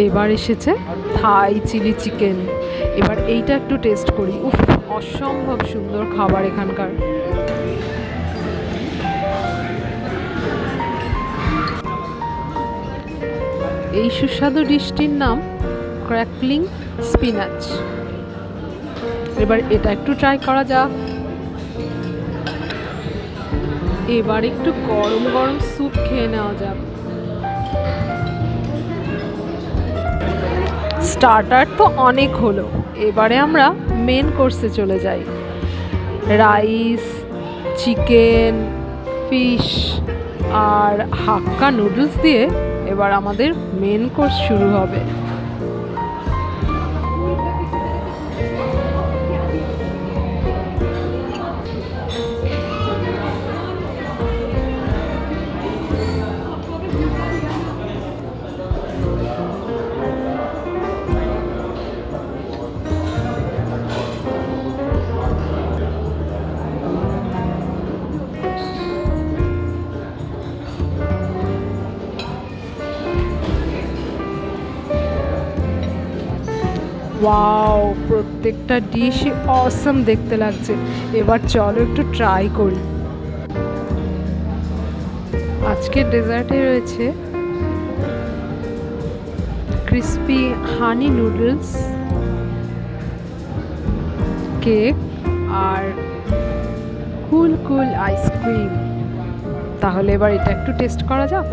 এবার এসেছে Thai chilli chicken. এবার এইটা একটু টেস্ট করি। উফ, অসম্ভব সুন্দর খাবার এখানকার। এই সুস্বাদু ডিশটির নাম ক্র্যাকলিং স্পিনাচ। এবার এটা একটু ট্রাই করা যাক। এবার একটু গরম গরম স্যুপ খেয়ে নেওয়া যাক। স্টার্টার তো অনেক হলো, এবারে আমরা মেন কোর্সে চলে যাই। রাইস, চিকেন, ফিশ আর হাক্কা নুডলস দিয়ে এবার আমাদের মেন কোর্স শুরু হবে। ওয়াও, প্রত্যেকটা ডিশই অসম দেখতে লাগছে। এবার চলো একটু ট্রাই করি। আজকের ডেজার্টে রয়েছে ক্রিস্পি হানি নুডলস, কেক আর কুল কুল আইসক্রিম। তাহলে এবার এটা একটু টেস্ট করা যাক।